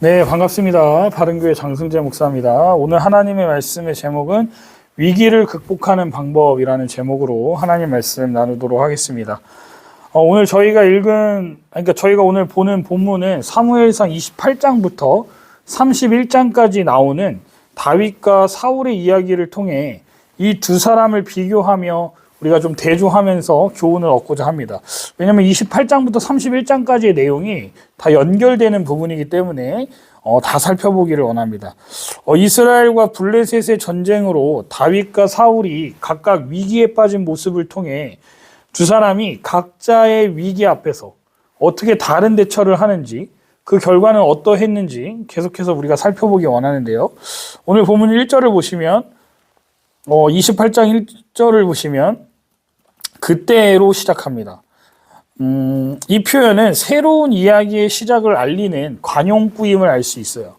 네, 반갑습니다. 바른교회 장승재 목사입니다. 오늘 하나님의 말씀의 제목은 위기를 극복하는 방법이라는 제목으로 하나님 말씀 나누도록 하겠습니다. 오늘 저희가 오늘 보는 본문은 사무엘상 28장부터 31장까지 나오는 다윗과 사울의 이야기를 통해 이 두 사람을 비교하며 우리가 좀 대조하면서 교훈을 얻고자 합니다. 왜냐하면 28장부터 31장까지의 내용이 다 연결되는 부분이기 때문에 다 살펴보기를 원합니다. 이스라엘과 블레셋의 전쟁으로 다윗과 사울이 각각 위기에 빠진 모습을 통해 두 사람이 각자의 위기 앞에서 어떻게 다른 대처를 하는지, 그 결과는 어떠했는지 계속해서 우리가 살펴보기 원하는데요. 오늘 본문 1절을 보시면 28장 1절을 보시면 그때로 시작합니다. 이 표현은 새로운 이야기의 시작을 알리는 관용구임을 알 수 있어요.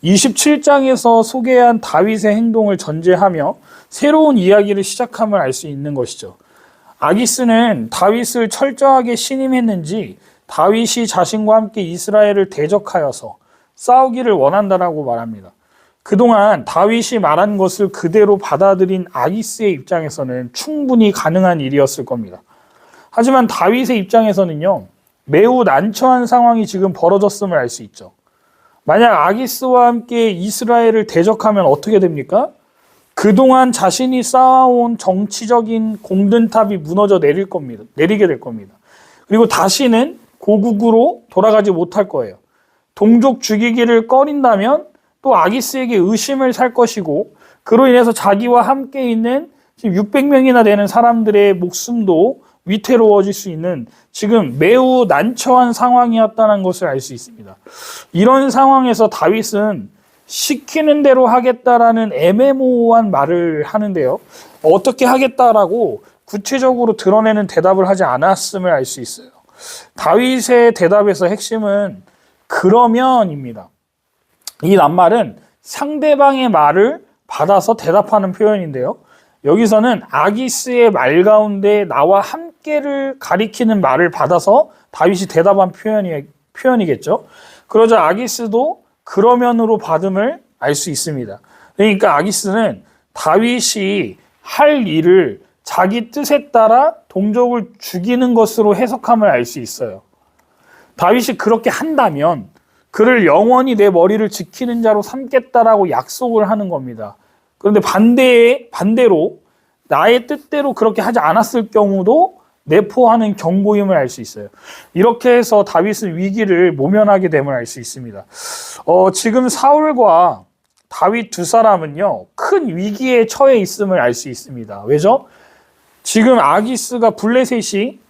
27장에서 소개한 다윗의 행동을 전제하며 새로운 이야기를 시작함을 알 수 있는 것이죠. 아기스는 다윗을 철저하게 신임했는지 다윗이 자신과 함께 이스라엘을 대적하여서 싸우기를 원한다라고 말합니다. 그동안 다윗이 말한 것을 그대로 받아들인 아기스의 입장에서는 충분히 가능한 일이었을 겁니다. 하지만 다윗의 입장에서는요, 매우 난처한 상황이 지금 벌어졌음을 알 수 있죠. 만약 아기스와 함께 이스라엘을 대적하면 어떻게 됩니까? 그동안 자신이 쌓아온 정치적인 공든탑이 무너져 내리게 될 겁니다. 그리고 다시는 고국으로 돌아가지 못할 거예요. 동족 죽이기를 꺼린다면 또 아기스에게 의심을 살 것이고, 그로 인해서 자기와 함께 있는 지금 600명이나 되는 사람들의 목숨도 위태로워질 수 있는 지금 매우 난처한 상황이었다는 것을 알 수 있습니다. 이런 상황에서 다윗은 시키는 대로 하겠다라는 애매모호한 말을 하는데요. 어떻게 하겠다라고 구체적으로 드러내는 대답을 하지 않았음을 알 수 있어요. 다윗의 대답에서 핵심은 그러면입니다. 이 낱말은 상대방의 말을 받아서 대답하는 표현인데요. 여기서는 아기스의 말 가운데 나와 함께를 가리키는 말을 받아서 다윗이 대답한 표현이겠죠. 그러자 아기스도 그러면으로 받음을 알 수 있습니다. 그러니까 아기스는 다윗이 할 일을 자기 뜻에 따라 동족을 죽이는 것으로 해석함을 알 수 있어요. 다윗이 그렇게 한다면 그를 영원히 내 머리를 지키는 자로 삼겠다라고 약속을 하는 겁니다. 그런데 반대로 나의 뜻대로 그렇게 하지 않았을 경우도 내포하는 경고임을 알 수 있어요. 이렇게 해서 다윗은 위기를 모면하게 됨을 알 수 있습니다. 지금 사울과 다윗 두 사람은요, 큰 위기에 처해 있음을 알 수 있습니다. 왜죠? 지금 아기스가 블레셋이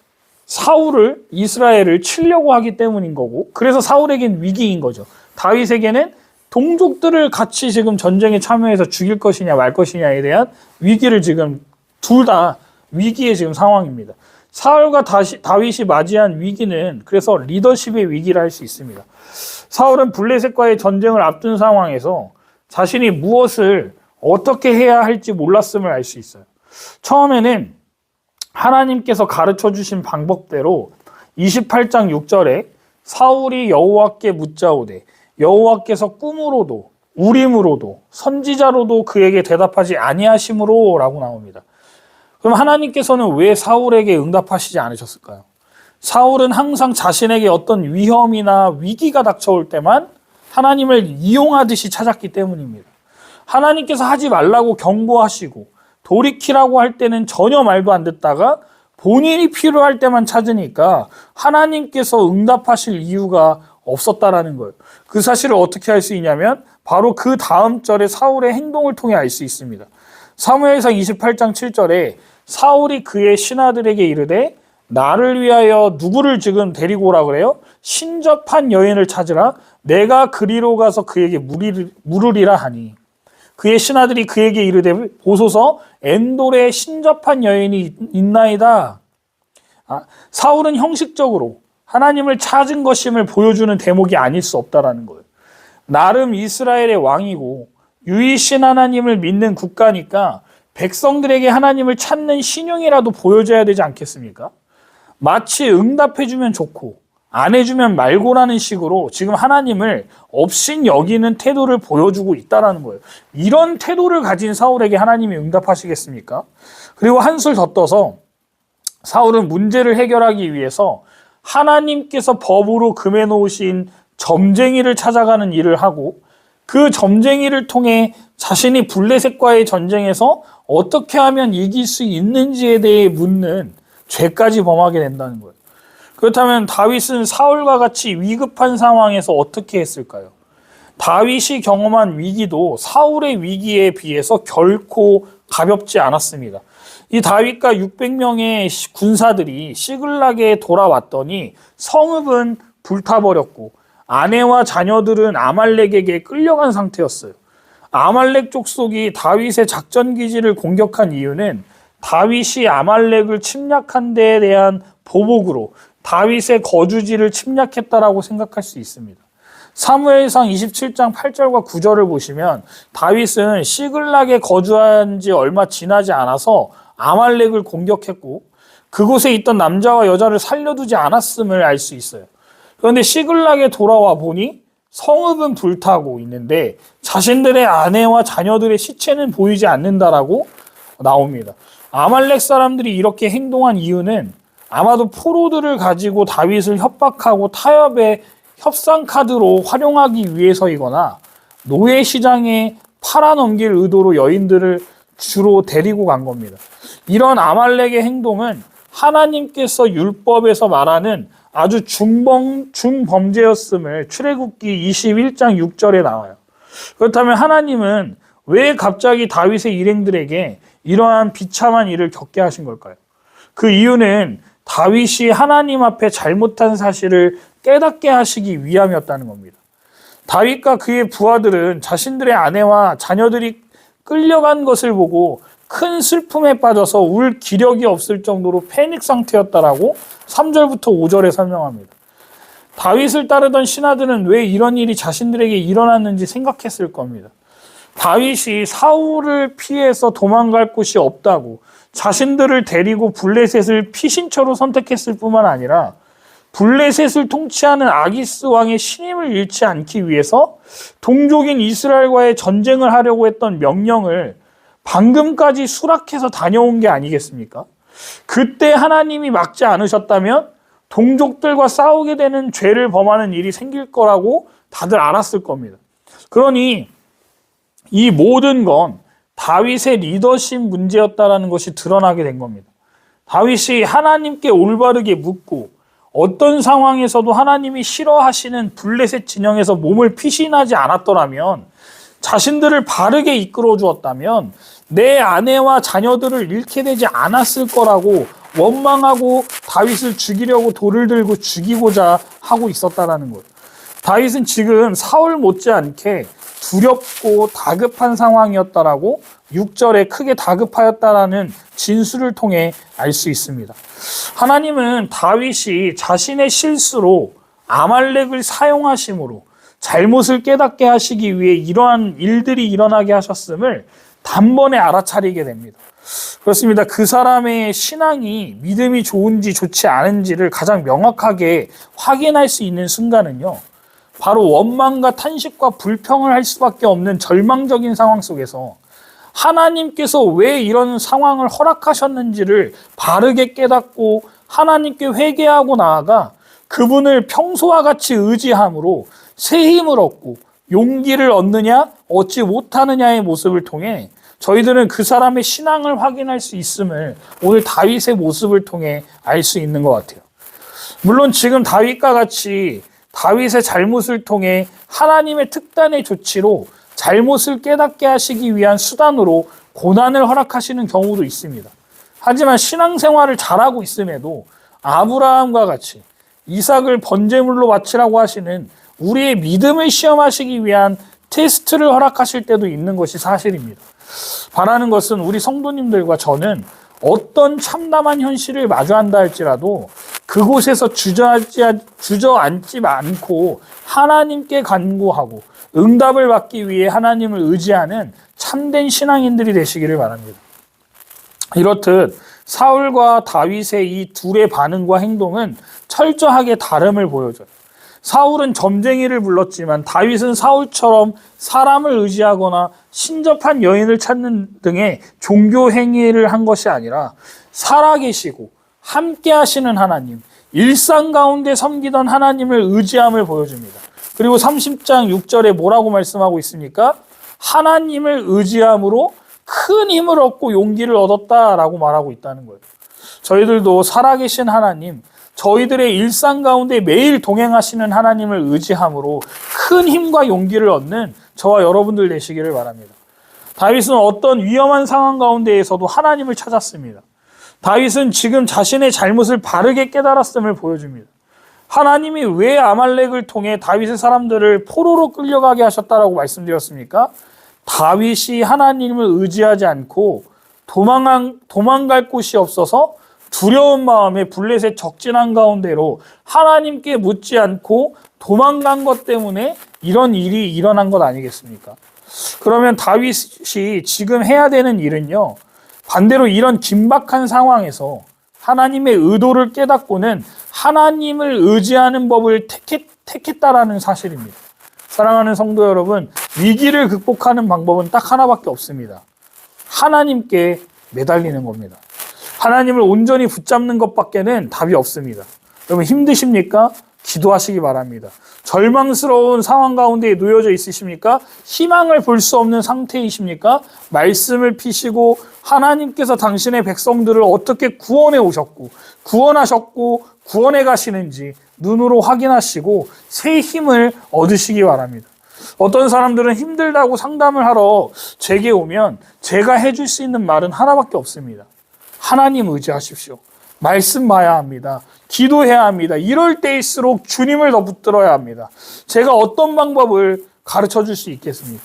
사울을, 이스라엘을 치려고 하기 때문인 거고, 그래서 사울에겐 위기인 거죠. 다윗에게는 동족들을 같이 지금 전쟁에 참여해서 죽일 것이냐 말 것이냐에 대한 위기를 지금 둘 다 위기의 지금 상황입니다. 사울과 다윗이 맞이한 위기는 그래서 리더십의 위기라 할 수 있습니다. 사울은 블레셋과의 전쟁을 앞둔 상황에서 자신이 무엇을 어떻게 해야 할지 몰랐음을 알 수 있어요. 처음에는 하나님께서 가르쳐 주신 방법대로 28장 6절에 사울이 여호와께 묻자오되 여호와께서 꿈으로도 우림으로도 선지자로도 그에게 대답하지 아니하심으로 라고 나옵니다. 그럼 하나님께서는 왜 사울에게 응답하시지 않으셨을까요? 사울은 항상 자신에게 어떤 위험이나 위기가 닥쳐올 때만 하나님을 이용하듯이 찾았기 때문입니다. 하나님께서 하지 말라고 경고하시고 돌이키라고 할 때는 전혀 말도 안 듣다가 본인이 필요할 때만 찾으니까 하나님께서 응답하실 이유가 없었다라는 거예요. 그 사실을 어떻게 알 수 있냐면 바로 그 다음 절에 사울의 행동을 통해 알 수 있습니다. 사무엘상 28장 7절에 사울이 그의 신하들에게 이르되 나를 위하여 누구를 지금 데리고 오라 그래요? 신접한 여인을 찾으라. 내가 그리로 가서 그에게 물으리라 하니 그의 신하들이 그에게 이르되 보소서 엔돌에 신접한 여인이 있나이다. 사울은 형식적으로 하나님을 찾은 것임을 보여주는 대목이 아닐 수 없다라는 거예요. 나름 이스라엘의 왕이고 유일신 하나님을 믿는 국가니까 백성들에게 하나님을 찾는 신용이라도 보여줘야 되지 않겠습니까? 마치 응답해주면 좋고 안 해주면 말고라는 식으로 지금 하나님을 업신 여기는 태도를 보여주고 있다라는 거예요. 이런 태도를 가진 사울에게 하나님이 응답하시겠습니까? 그리고 한술 더 떠서 사울은 문제를 해결하기 위해서 하나님께서 법으로 금해 놓으신 점쟁이를 찾아가는 일을 하고 그 점쟁이를 통해 자신이 블레셋과의 전쟁에서 어떻게 하면 이길 수 있는지에 대해 묻는 죄까지 범하게 된다는 거예요. 그렇다면 다윗은 사울과 같이 위급한 상황에서 어떻게 했을까요? 다윗이 경험한 위기도 사울의 위기에 비해서 결코 가볍지 않았습니다. 이 다윗과 600명의 군사들이 시글락에 돌아왔더니 성읍은 불타버렸고 아내와 자녀들은 아말렉에게 끌려간 상태였어요. 아말렉 족속이 다윗의 작전 기지를 공격한 이유는 다윗이 아말렉을 침략한 데에 대한 보복으로 다윗의 거주지를 침략했다라고 생각할 수 있습니다. 사무엘상 27장 8절과 9절을 보시면 다윗은 시글락에 거주한 지 얼마 지나지 않아서 아말렉을 공격했고 그곳에 있던 남자와 여자를 살려두지 않았음을 알 수 있어요. 그런데 시글락에 돌아와 보니 성읍은 불타고 있는데 자신들의 아내와 자녀들의 시체는 보이지 않는다라고 나옵니다. 아말렉 사람들이 이렇게 행동한 이유는 아마도 포로들을 가지고 다윗을 협박하고 타협의 협상 카드로 활용하기 위해서이거나 노예 시장에 팔아넘길 의도로 여인들을 주로 데리고 간 겁니다. 이런 아말렉의 행동은 하나님께서 율법에서 말하는 아주 중범죄였음을 출애굽기 21장 6절에 나와요. 그렇다면 하나님은 왜 갑자기 다윗의 일행들에게 이러한 비참한 일을 겪게 하신 걸까요? 그 이유는 다윗이 하나님 앞에 잘못한 사실을 깨닫게 하시기 위함이었다는 겁니다. 다윗과 그의 부하들은 자신들의 아내와 자녀들이 끌려간 것을 보고 큰 슬픔에 빠져서 울 기력이 없을 정도로 패닉 상태였다라고 3절부터 5절에 설명합니다. 다윗을 따르던 신하들은 왜 이런 일이 자신들에게 일어났는지 생각했을 겁니다. 다윗이 사울을 피해서 도망갈 곳이 없다고 자신들을 데리고 블레셋을 피신처로 선택했을 뿐만 아니라 블레셋을 통치하는 아기스 왕의 신임을 잃지 않기 위해서 동족인 이스라엘과의 전쟁을 하려고 했던 명령을 방금까지 수락해서 다녀온 게 아니겠습니까? 그때 하나님이 막지 않으셨다면 동족들과 싸우게 되는 죄를 범하는 일이 생길 거라고 다들 알았을 겁니다. 그러니 이 모든 건 다윗의 리더십 문제였다라는 것이 드러나게 된 겁니다. 다윗이 하나님께 올바르게 묻고 어떤 상황에서도 하나님이 싫어하시는 블레셋 진영에서 몸을 피신하지 않았더라면, 자신들을 바르게 이끌어 주었다면 내 아내와 자녀들을 잃게 되지 않았을 거라고 원망하고 다윗을 죽이려고 돌을 들고 죽이고자 하고 있었다라는 거예요. 다윗은 지금 사울 못지않게 두렵고 다급한 상황이었다라고 6절에 크게 다급하였다라는 진술을 통해 알 수 있습니다. 하나님은 다윗이 자신의 실수로 아말렉을 사용하심으로 잘못을 깨닫게 하시기 위해 이러한 일들이 일어나게 하셨음을 단번에 알아차리게 됩니다. 그렇습니다. 그 사람의 신앙이 믿음이 좋은지 좋지 않은지를 가장 명확하게 확인할 수 있는 순간은요, 바로 원망과 탄식과 불평을 할 수밖에 없는 절망적인 상황 속에서 하나님께서 왜 이런 상황을 허락하셨는지를 바르게 깨닫고 하나님께 회개하고 나아가 그분을 평소와 같이 의지함으로 새 힘을 얻고 용기를 얻느냐 얻지 못하느냐의 모습을 통해 저희들은 그 사람의 신앙을 확인할 수 있음을 오늘 다윗의 모습을 통해 알 수 있는 것 같아요. 물론 지금 다윗과 같이 다윗의 잘못을 통해 하나님의 특단의 조치로 잘못을 깨닫게 하시기 위한 수단으로 고난을 허락하시는 경우도 있습니다. 하지만 신앙생활을 잘하고 있음에도 아브라함과 같이 이삭을 번제물로 바치라고 하시는 우리의 믿음을 시험하시기 위한 테스트를 허락하실 때도 있는 것이 사실입니다. 바라는 것은 우리 성도님들과 저는 어떤 참담한 현실을 마주한다 할지라도 그곳에서 주저앉지 않고 하나님께 간구하고 응답을 받기 위해 하나님을 의지하는 참된 신앙인들이 되시기를 바랍니다. 이렇듯 사울과 다윗의 이 둘의 반응과 행동은 철저하게 다름을 보여줘요. 사울은 점쟁이를 불렀지만 다윗은 사울처럼 사람을 의지하거나 신접한 여인을 찾는 등의 종교 행위를 한 것이 아니라 살아계시고 함께 하시는 하나님, 일상 가운데 섬기던 하나님을 의지함을 보여줍니다. 그리고 30장 6절에 뭐라고 말씀하고 있습니까? 하나님을 의지함으로 큰 힘을 얻고 용기를 얻었다라고 말하고 있다는 거예요. 저희들도 살아계신 하나님, 저희들의 일상 가운데 매일 동행하시는 하나님을 의지함으로 큰 힘과 용기를 얻는 저와 여러분들 되시기를 바랍니다. 다윗은 어떤 위험한 상황 가운데에서도 하나님을 찾았습니다. 다윗은 지금 자신의 잘못을 바르게 깨달았음을 보여줍니다. 하나님이 왜 아말렉을 통해 다윗의 사람들을 포로로 끌려가게 하셨다라고 말씀드렸습니까? 다윗이 하나님을 의지하지 않고 도망갈 곳이 없어서 두려운 마음에 블레셋 적진한 가운데로 하나님께 묻지 않고 도망간 것 때문에 이런 일이 일어난 것 아니겠습니까? 그러면 다윗이 지금 해야 되는 일은요, 반대로 이런 긴박한 상황에서 하나님의 의도를 깨닫고는 하나님을 의지하는 법을 택했다라는 사실입니다. 사랑하는 성도 여러분, 위기를 극복하는 방법은 딱 하나밖에 없습니다. 하나님께 매달리는 겁니다. 하나님을 온전히 붙잡는 것밖에는 답이 없습니다. 여러분 힘드십니까? 기도하시기 바랍니다. 절망스러운 상황 가운데 놓여져 있으십니까? 희망을 볼 수 없는 상태이십니까? 말씀을 피시고 하나님께서 당신의 백성들을 어떻게 구원해 오셨고 구원하셨고 구원해 가시는지 눈으로 확인하시고 새 힘을 얻으시기 바랍니다. 어떤 사람들은 힘들다고 상담을 하러 제게 오면 제가 해줄 수 있는 말은 하나밖에 없습니다. 하나님 의지하십시오. 말씀 봐야 합니다. 기도해야 합니다. 이럴 때일수록 주님을 더 붙들어야 합니다. 제가 어떤 방법을 가르쳐 줄 수 있겠습니까?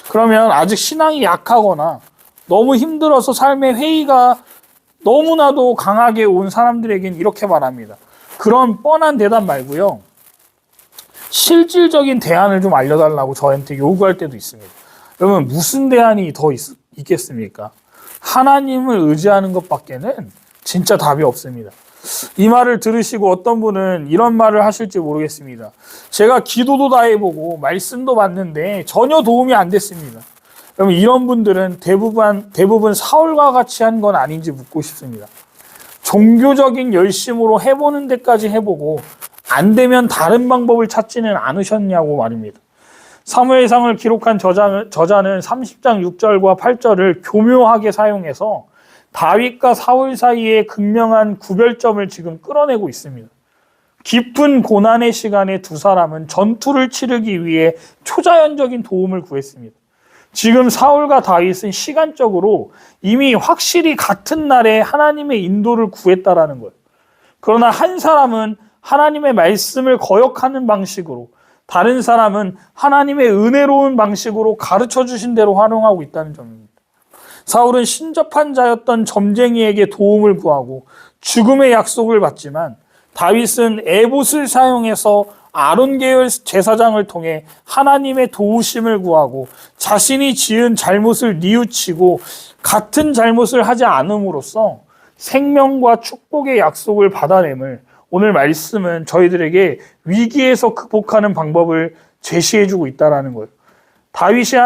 그러면 아직 신앙이 약하거나 너무 힘들어서 삶의 회의가 너무나도 강하게 온 사람들에겐 이렇게 말합니다. 그런 뻔한 대답 말고요, 실질적인 대안을 좀 알려달라고 저한테 요구할 때도 있습니다. 여러분 무슨 대안이 더 있겠습니까? 하나님을 의지하는 것밖에는 진짜 답이 없습니다. 이 말을 들으시고 어떤 분은 이런 말을 하실지 모르겠습니다. 제가 기도도 다 해보고 말씀도 봤는데 전혀 도움이 안 됐습니다. 여러분 이런 분들은 대부분 사울과 같이 한 건 아닌지 묻고 싶습니다. 종교적인 열심으로 해보는 데까지 해보고 안 되면 다른 방법을 찾지는 않으셨냐고 말입니다. 사무엘상을 기록한 저자는 30장 6절과 8절을 교묘하게 사용해서 다윗과 사울 사이의 극명한 구별점을 지금 끌어내고 있습니다. 깊은 고난의 시간에 두 사람은 전투를 치르기 위해 초자연적인 도움을 구했습니다. 지금 사울과 다윗은 시간적으로 이미 확실히 같은 날에 하나님의 인도를 구했다라는 거예요. 그러나 한 사람은 하나님의 말씀을 거역하는 방식으로, 다른 사람은 하나님의 은혜로운 방식으로 가르쳐 주신 대로 활용하고 있다는 점입니다. 사울은 신접한 자였던 점쟁이에게 도움을 구하고 죽음의 약속을 받지만 다윗은 에봇을 사용해서 아론 계열 제사장을 통해 하나님의 도우심을 구하고 자신이 지은 잘못을 뉘우치고 같은 잘못을 하지 않음으로써 생명과 축복의 약속을 받아냄을, 오늘 말씀은 저희들에게 위기에서 극복하는 방법을 제시해주고 있다는 거예요. 다윗이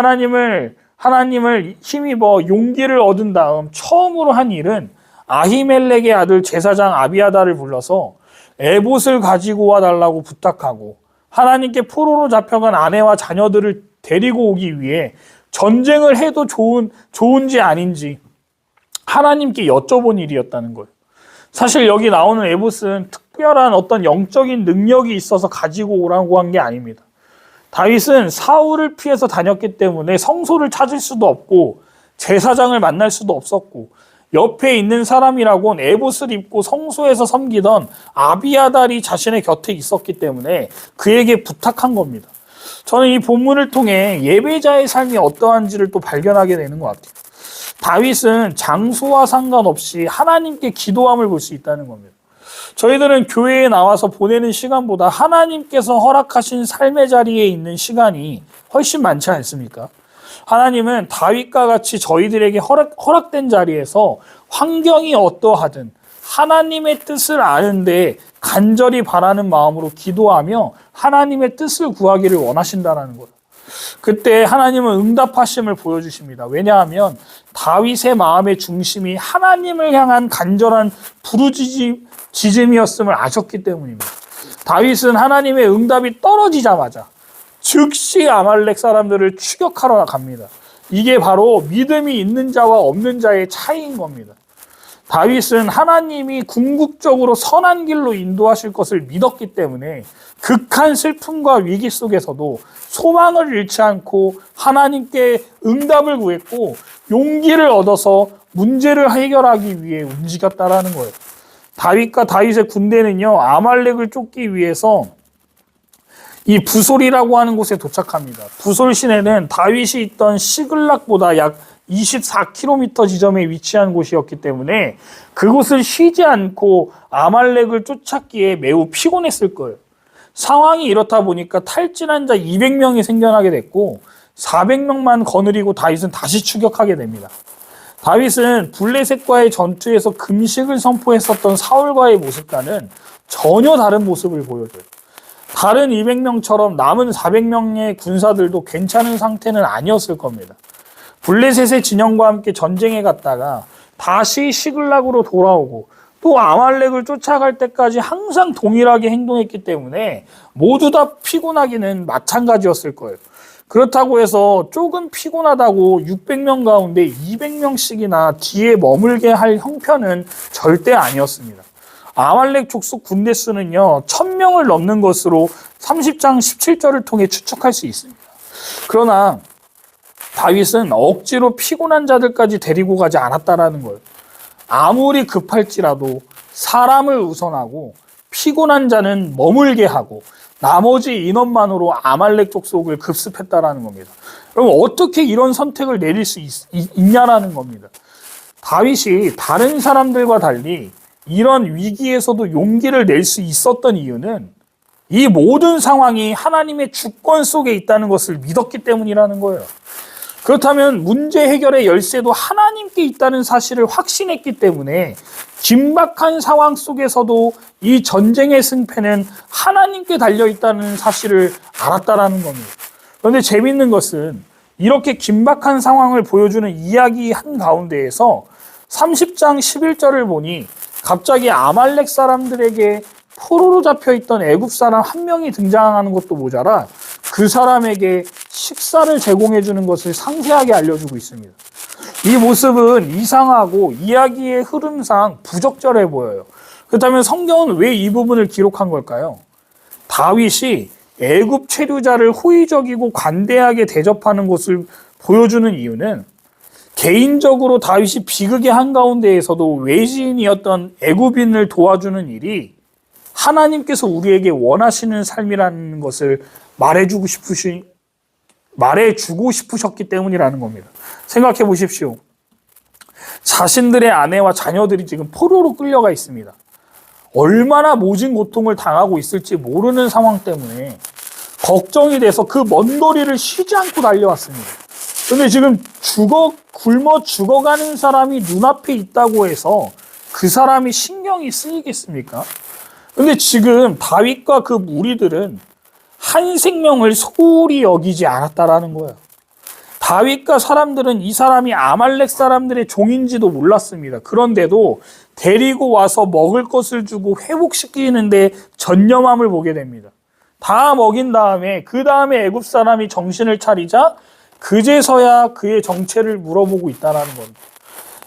하나님을 힘입어 용기를 얻은 다음 처음으로 한 일은 아히멜렉의 아들 제사장 아비아다를 불러서 에봇을 가지고 와달라고 부탁하고 하나님께 포로로 잡혀간 아내와 자녀들을 데리고 오기 위해 전쟁을 해도 좋은지 아닌지 하나님께 여쭤본 일이었다는 거예요. 사실 여기 나오는 에봇은 특별한 어떤 영적인 능력이 있어서 가지고 오라고 한 게 아닙니다. 다윗은 사울을 피해서 다녔기 때문에 성소를 찾을 수도 없고 제사장을 만날 수도 없었고 옆에 있는 사람이라고는 에봇을 입고 성소에서 섬기던 아비아달이 자신의 곁에 있었기 때문에 그에게 부탁한 겁니다. 저는 이 본문을 통해 예배자의 삶이 어떠한지를 또 발견하게 되는 것 같아요. 다윗은 장소와 상관없이 하나님께 기도함을 볼 수 있다는 겁니다. 저희들은 교회에 나와서 보내는 시간보다 하나님께서 허락하신 삶의 자리에 있는 시간이 훨씬 많지 않습니까? 하나님은 다윗과 같이 저희들에게 허락된 자리에서 환경이 어떠하든 하나님의 뜻을 아는데 간절히 바라는 마음으로 기도하며 하나님의 뜻을 구하기를 원하신다는 거예요. 그때 하나님은 응답하심을 보여주십니다. 왜냐하면 다윗의 마음의 중심이 하나님을 향한 간절한 부르짖음이었음을 아셨기 때문입니다. 다윗은 하나님의 응답이 떨어지자마자 즉시 아말렉 사람들을 추격하러 갑니다. 이게 바로 믿음이 있는 자와 없는 자의 차이인 겁니다. 다윗은 하나님이 궁극적으로 선한 길로 인도하실 것을 믿었기 때문에 극한 슬픔과 위기 속에서도 소망을 잃지 않고 하나님께 응답을 구했고 용기를 얻어서 문제를 해결하기 위해 움직였다라는 거예요. 다윗과 다윗의 군대는요, 아말렉을 쫓기 위해서 이 부솔이라고 하는 곳에 도착합니다. 부솔 시내는 다윗이 있던 시글락보다 약 24km 지점에 위치한 곳이었기 때문에 그곳을 쉬지 않고 아말렉을 쫓았기에 매우 피곤했을 거예요. 상황이 이렇다 보니까 탈진한 자 200명이 생겨나게 됐고 400명만 거느리고 다윗은 다시 추격하게 됩니다. 다윗은 블레셋과의 전투에서 금식을 선포했었던 사울과의 모습과는 전혀 다른 모습을 보여줘요. 다른 200명처럼 남은 400명의 군사들도 괜찮은 상태는 아니었을 겁니다. 블레셋의 진영과 함께 전쟁에 갔다가 다시 시글락으로 돌아오고 또 아말렉을 쫓아갈 때까지 항상 동일하게 행동했기 때문에 모두 다 피곤하기는 마찬가지였을 거예요. 그렇다고 해서 조금 피곤하다고 600명 가운데 200명씩이나 뒤에 머물게 할 형편은 절대 아니었습니다. 아말렉 족속 군대 수는요 1000명을 넘는 것으로 30장 17절을 통해 추측할 수 있습니다. 그러나 다윗은 억지로 피곤한 자들까지 데리고 가지 않았다라는 거예요. 아무리 급할지라도 사람을 우선하고 피곤한 자는 머물게 하고 나머지 인원만으로 아말렉 족속을 급습했다라는 겁니다. 그럼 어떻게 이런 선택을 내릴 수 있냐라는 겁니다. 다윗이 다른 사람들과 달리 이런 위기에서도 용기를 낼 수 있었던 이유는 이 모든 상황이 하나님의 주권 속에 있다는 것을 믿었기 때문이라는 거예요. 그렇다면 문제 해결의 열쇠도 하나님께 있다는 사실을 확신했기 때문에 긴박한 상황 속에서도 이 전쟁의 승패는 하나님께 달려있다는 사실을 알았다라는 겁니다. 그런데 재미있는 것은 이렇게 긴박한 상황을 보여주는 이야기 한가운데에서 30장 11절을 보니 갑자기 아말렉 사람들에게 포로로 잡혀있던 애굽 사람 한 명이 등장하는 것도 모자라 그 사람에게 식사를 제공해 주는 것을 상세하게 알려주고 있습니다. 이 모습은 이상하고 이야기의 흐름상 부적절해 보여요. 그렇다면 성경은 왜 이 부분을 기록한 걸까요? 다윗이 애굽 체류자를 호의적이고 관대하게 대접하는 것을 보여주는 이유는 개인적으로 다윗이 비극의 한가운데에서도 외지인이었던 애굽인을 도와주는 일이 하나님께서 우리에게 원하시는 삶이라는 것을 말해주고 싶으셨기 때문이라는 겁니다. 생각해 보십시오. 자신들의 아내와 자녀들이 지금 포로로 끌려가 있습니다. 얼마나 모진 고통을 당하고 있을지 모르는 상황 때문에 걱정이 돼서 그 먼 거리를 쉬지 않고 달려왔습니다. 그런데 지금 굶어 죽어가는 사람이 눈앞에 있다고 해서 그 사람이 신경이 쓰이겠습니까? 그런데 지금 다윗과 그 무리들은 한 생명을 소홀히 여기지 않았다라는 거예요. 다윗과 사람들은 이 사람이 아말렉 사람들의 종인지도 몰랐습니다. 그런데도 데리고 와서 먹을 것을 주고 회복시키는데 전념함을 보게 됩니다. 다 먹인 다음에 그 다음에 애굽 사람이 정신을 차리자 그제서야 그의 정체를 물어보고 있다는 겁니다.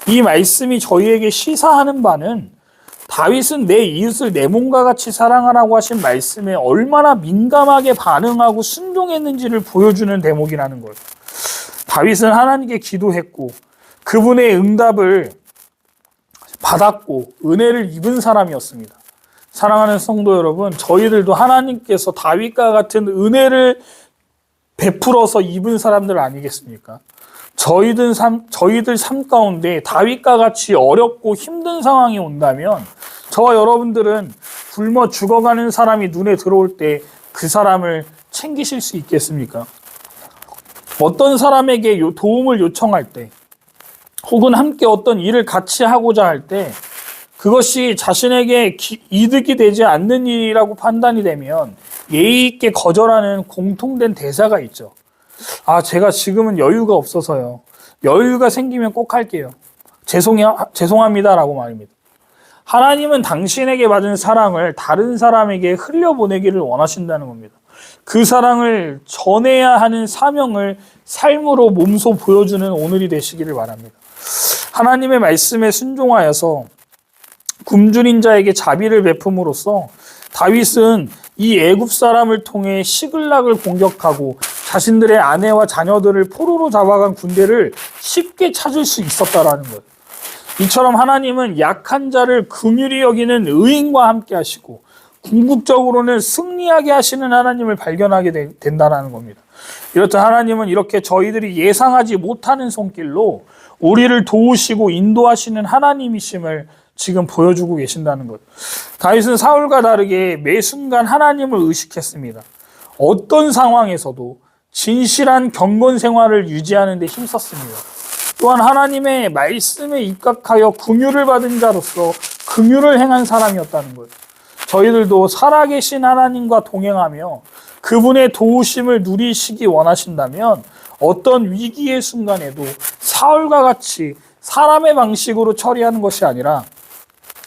이 말씀이 저희에게 시사하는 바는 다윗은 내 이웃을 내 몸과 같이 사랑하라고 하신 말씀에 얼마나 민감하게 반응하고 순종했는지를 보여주는 대목이라는 거예요. 다윗은 하나님께 기도했고 그분의 응답을 받았고 은혜를 입은 사람이었습니다. 사랑하는 성도 여러분, 저희들도 하나님께서 다윗과 같은 은혜를 베풀어서 입은 사람들 아니겠습니까? 저희들 삶 가운데 다윗과 같이 어렵고 힘든 상황이 온다면 저와 여러분들은 굶어 죽어가는 사람이 눈에 들어올 때 그 사람을 챙기실 수 있겠습니까? 어떤 사람에게 도움을 요청할 때, 혹은 함께 어떤 일을 같이 하고자 할 때, 그것이 자신에게 이득이 되지 않는 일이라고 판단이 되면 예의 있게 거절하는 공통된 대사가 있죠. 제가 지금은 여유가 없어서요. 여유가 생기면 꼭 할게요. 죄송합니다라고 말입니다. 하나님은 당신에게 받은 사랑을 다른 사람에게 흘려보내기를 원하신다는 겁니다. 그 사랑을 전해야 하는 사명을 삶으로 몸소 보여주는 오늘이 되시기를 바랍니다. 하나님의 말씀에 순종하여서 굶주린 자에게 자비를 베품으로써 다윗은 이 애굽 사람을 통해 시글락을 공격하고 자신들의 아내와 자녀들을 포로로 잡아간 군대를 쉽게 찾을 수 있었다라는 거예요. 이처럼 하나님은 약한 자를 긍휼히 여기는 의인과 함께 하시고 궁극적으로는 승리하게 하시는 하나님을 발견하게 된다는 겁니다. 이렇듯 하나님은 이렇게 저희들이 예상하지 못하는 손길로 우리를 도우시고 인도하시는 하나님이심을 지금 보여주고 계신다는 것. 다윗은 사울과 다르게 매 순간 하나님을 의식했습니다. 어떤 상황에서도 진실한 경건 생활을 유지하는 데 힘썼습니다. 또한 하나님의 말씀에 입각하여 긍휼을 받은 자로서 긍휼을 행한 사람이었다는 거예요. 저희들도 살아계신 하나님과 동행하며 그분의 도우심을 누리시기 원하신다면 어떤 위기의 순간에도 사울과 같이 사람의 방식으로 처리하는 것이 아니라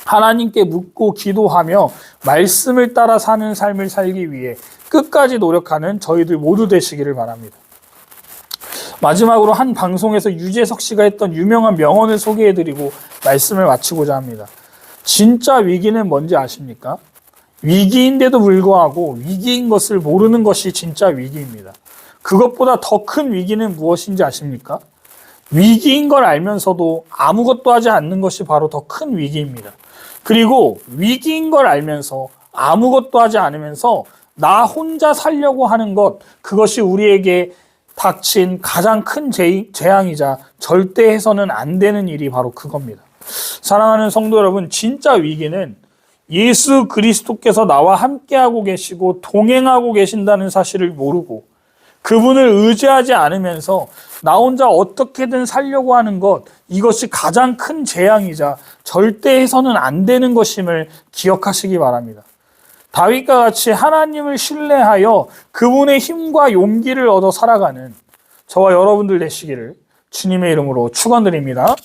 하나님께 묻고 기도하며 말씀을 따라 사는 삶을 살기 위해 끝까지 노력하는 저희들 모두 되시기를 바랍니다. 마지막으로 한 방송에서 유재석 씨가 했던 유명한 명언을 소개해드리고 말씀을 마치고자 합니다. 진짜 위기는 뭔지 아십니까? 위기인데도 불구하고 위기인 것을 모르는 것이 진짜 위기입니다. 그것보다 더 큰 위기는 무엇인지 아십니까? 위기인 걸 알면서도 아무것도 하지 않는 것이 바로 더 큰 위기입니다. 그리고 위기인 걸 알면서 아무것도 하지 않으면서 나 혼자 살려고 하는 것, 그것이 우리에게 닥친 가장 큰 재앙이자 절대 해서는 안 되는 일이 바로 그겁니다. 사랑하는 성도 여러분, 진짜 위기는 예수 그리스도께서 나와 함께하고 계시고 동행하고 계신다는 사실을 모르고 그분을 의지하지 않으면서 나 혼자 어떻게든 살려고 하는 것, 이것이 가장 큰 재앙이자 절대 해서는 안 되는 것임을 기억하시기 바랍니다. 다윗과 같이 하나님을 신뢰하여 그분의 힘과 용기를 얻어 살아가는 저와 여러분들 되시기를 주님의 이름으로 축원드립니다.